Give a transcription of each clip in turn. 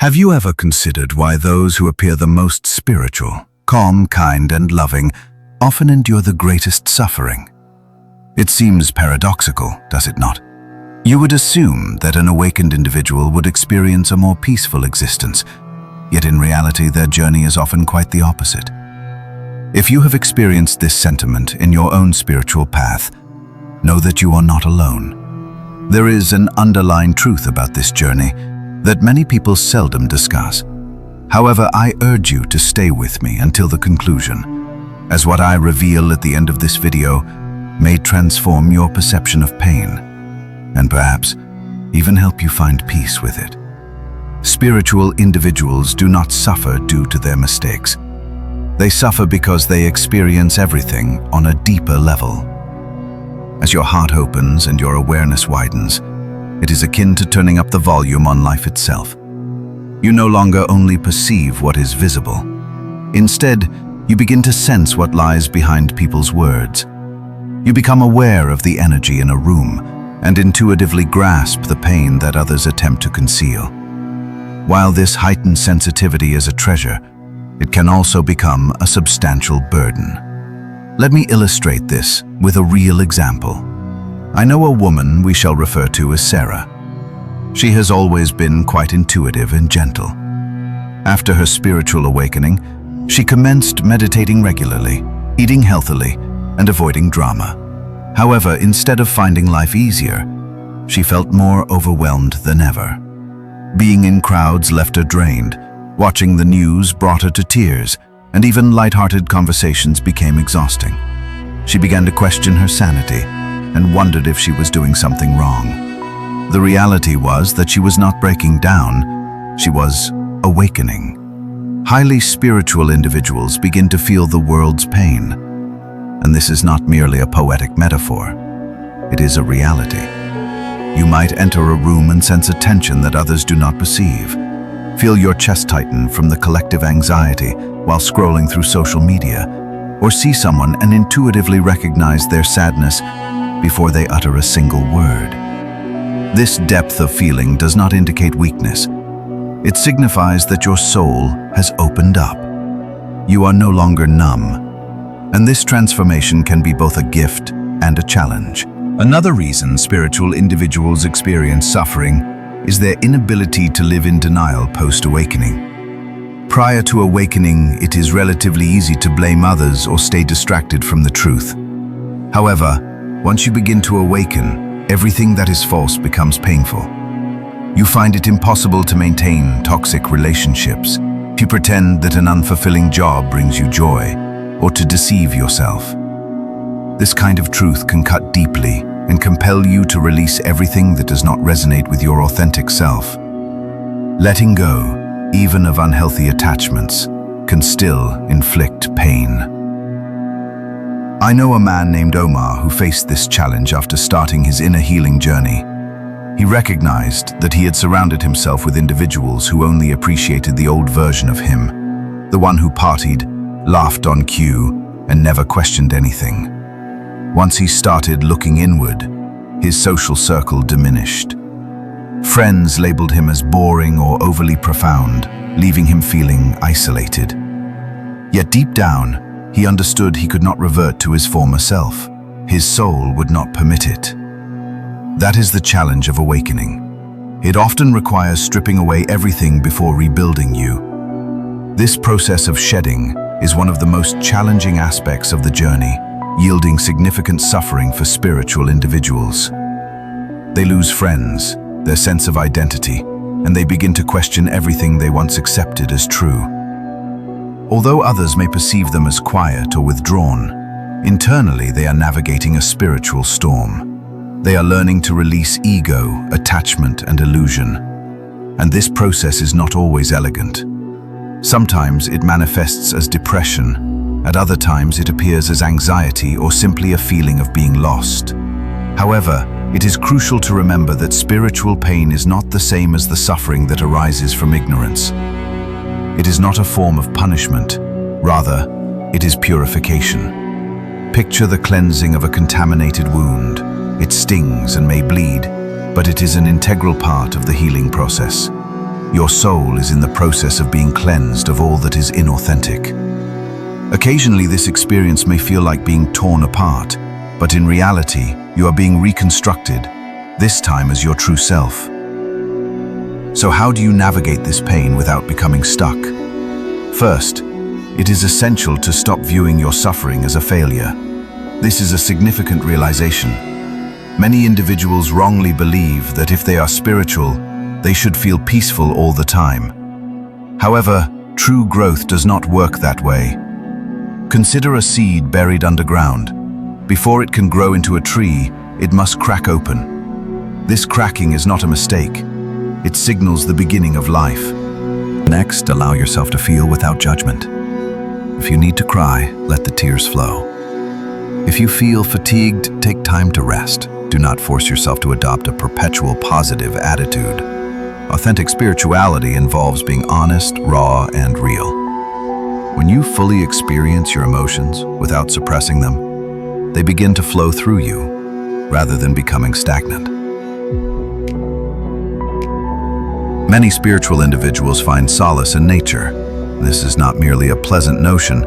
Have you ever considered why those who appear the most spiritual, calm, kind, and loving often endure the greatest suffering? It seems paradoxical, does it not? You would assume that an awakened individual would experience a more peaceful existence, yet in reality their journey is often quite the opposite. If you have experienced this sentiment in your own spiritual path, know that you are not alone. There is an underlying truth about this journey that many people seldom discuss. However, I urge you to stay with me until the conclusion, as what I reveal at the end of this video may transform your perception of pain, and perhaps even help you find peace with it. Spiritual individuals do not suffer due to their mistakes. They suffer because they experience everything on a deeper level. As your heart opens and your awareness widens, it is akin to turning up the volume on life itself. You no longer only perceive what is visible. Instead, you begin to sense what lies behind people's words. You become aware of the energy in a room and intuitively grasp the pain that others attempt to conceal. While this heightened sensitivity is a treasure, it can also become a substantial burden. Let me illustrate this with a real example. I know a woman we shall refer to as Sarah. She has always been quite intuitive and gentle. After her spiritual awakening, she commenced meditating regularly, eating healthily, and avoiding drama. However, instead of finding life easier, she felt more overwhelmed than ever. Being in crowds left her drained, watching the news brought her to tears, and even light-hearted conversations became exhausting. She began to question her sanity and wondered if she was doing something wrong. The reality was that she was not breaking down, she was awakening. Highly spiritual individuals begin to feel the world's pain, and this is not merely a poetic metaphor. It is a reality. You might enter a room and sense a tension that others do not perceive. Feel your chest tighten from the collective anxiety while scrolling through social media, or see someone and intuitively recognize their sadness before they utter a single word. This depth of feeling does not indicate weakness. It signifies that your soul has opened up. You are no longer numb, and this transformation can be both a gift and a challenge. Another reason spiritual individuals experience suffering is their inability to live in denial post-awakening. Prior to awakening, it is relatively easy to blame others or stay distracted from the truth. However, once you begin to awaken, everything that is false becomes painful. You find it impossible to maintain toxic relationships if you pretend that an unfulfilling job brings you joy, or to deceive yourself. This kind of truth can cut deeply and compel you to release everything that does not resonate with your authentic self. Letting go, even of unhealthy attachments, can still inflict pain. I know a man named Omar who faced this challenge after starting his inner healing journey. He recognized that he had surrounded himself with individuals who only appreciated the old version of him, the one who partied, laughed on cue, and never questioned anything. Once he started looking inward, his social circle diminished. Friends labeled him as boring or overly profound, leaving him feeling isolated. Yet deep down, he understood he could not revert to his former self. His soul would not permit it. That is the challenge of awakening. It often requires stripping away everything before rebuilding you. This process of shedding is one of the most challenging aspects of the journey, yielding significant suffering for spiritual individuals. They lose friends, their sense of identity, and they begin to question everything they once accepted as true. Although others may perceive them as quiet or withdrawn, internally they are navigating a spiritual storm. They are learning to release ego, attachment, and illusion. And this process is not always elegant. Sometimes it manifests as depression. At other times it appears as anxiety or simply a feeling of being lost. However, it is crucial to remember that spiritual pain is not the same as the suffering that arises from ignorance. It is not a form of punishment. Rather, it is purification. Picture the cleansing of a contaminated wound. It stings and may bleed, but it is an integral part of the healing process. Your soul is in the process of being cleansed of all that is inauthentic. Occasionally, this experience may feel like being torn apart, but in reality, you are being reconstructed, this time as your true self. So how do you navigate this pain without becoming stuck? First, it is essential to stop viewing your suffering as a failure. This is a significant realization. Many individuals wrongly believe that if they are spiritual, they should feel peaceful all the time. However, true growth does not work that way. Consider a seed buried underground. Before it can grow into a tree, it must crack open. This cracking is not a mistake. It signals the beginning of life. Next, allow yourself to feel without judgment. If you need to cry, let the tears flow. If you feel fatigued, take time to rest. Do not force yourself to adopt a perpetual positive attitude. Authentic spirituality involves being honest, raw, and real. When you fully experience your emotions without suppressing them, they begin to flow through you, rather than becoming stagnant. Many spiritual individuals find solace in nature. This is not merely a pleasant notion,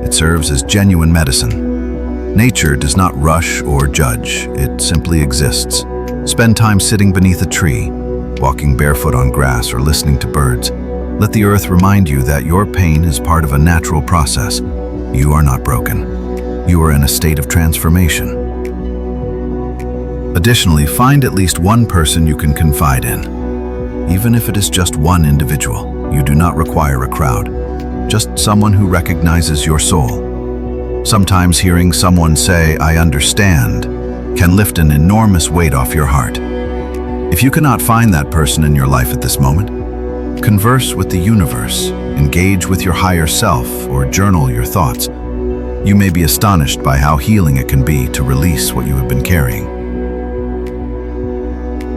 it serves as genuine medicine. Nature does not rush or judge, it simply exists. Spend time sitting beneath a tree, walking barefoot on grass, or listening to birds. Let the earth remind you that your pain is part of a natural process. You are not broken. You are in a state of transformation. Additionally, find at least one person you can confide in. Even if it is just one individual, you do not require a crowd. Just someone who recognizes your soul. Sometimes hearing someone say, "I understand," can lift an enormous weight off your heart. If you cannot find that person in your life at this moment, converse with the universe, engage with your higher self, or journal your thoughts. You may be astonished by how healing it can be to release what you have been carrying.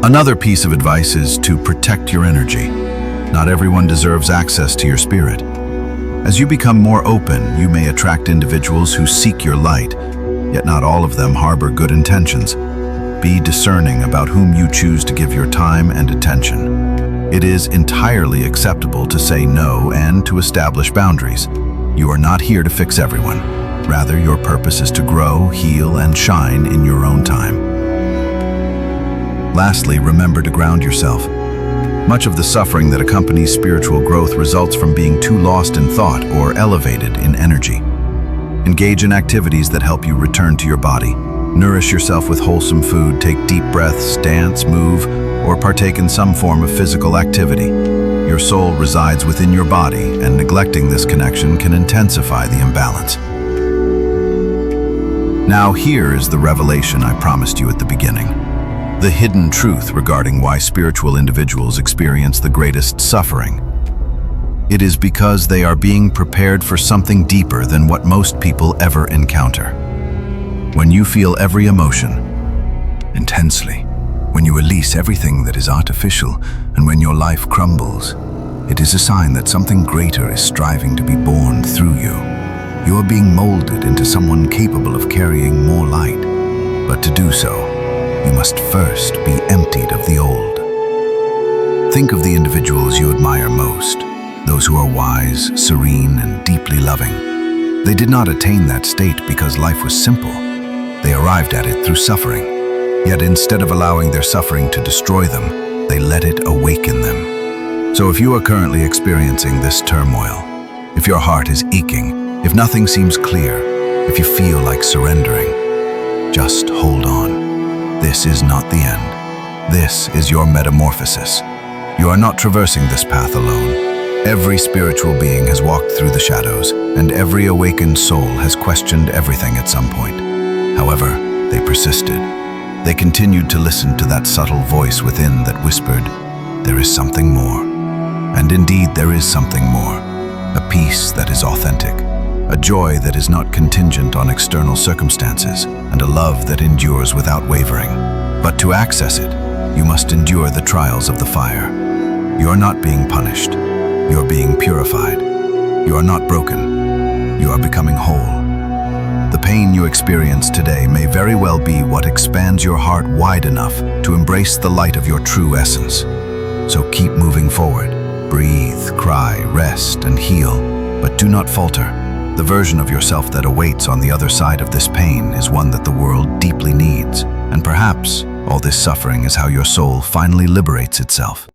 Another piece of advice is to protect your energy. Not everyone deserves access to your spirit. As you become more open, you may attract individuals who seek your light, yet not all of them harbor good intentions. Be discerning about whom you choose to give your time and attention. It is entirely acceptable to say no and to establish boundaries. You are not here to fix everyone. Rather, your purpose is to grow, heal, and shine in your own time. Lastly, remember to ground yourself. Much of the suffering that accompanies spiritual growth results from being too lost in thought or elevated in energy. Engage in activities that help you return to your body. Nourish yourself with wholesome food, take deep breaths, dance, move, or partake in some form of physical activity. Your soul resides within your body, and neglecting this connection can intensify the imbalance. Now here is the revelation I promised you at the beginning. The hidden truth regarding why spiritual individuals experience the greatest suffering. It is because they are being prepared for something deeper than what most people ever encounter. When you feel every emotion intensely, when you release everything that is artificial, and when your life crumbles, it is a sign that something greater is striving to be born through you. You are being molded into someone capable of carrying more light. But to do so, you must first be emptied of the old. Think of the individuals you admire most, those who are wise, serene, and deeply loving. They did not attain that state because life was simple. They arrived at it through suffering. Yet instead of allowing their suffering to destroy them, they let it awaken them. So if you are currently experiencing this turmoil, if your heart is aching, if nothing seems clear, if you feel like surrendering, just hold on. This is not the end. This is your metamorphosis. You are not traversing this path alone. Every spiritual being has walked through the shadows, and every awakened soul has questioned everything at some point. However, they persisted. They continued to listen to that subtle voice within that whispered, "There is something more." And indeed, there is something more. A peace that is authentic. A joy that is not contingent on external circumstances, and a love that endures without wavering. But to access it, you must endure the trials of the fire. You are not being punished. You are being purified. You are not broken. You are becoming whole. The pain you experience today may very well be what expands your heart wide enough to embrace the light of your true essence. So keep moving forward. Breathe, cry, rest, and heal, but do not falter. The version of yourself that awaits on the other side of this pain is one that the world deeply needs, and perhaps all this suffering is how your soul finally liberates itself.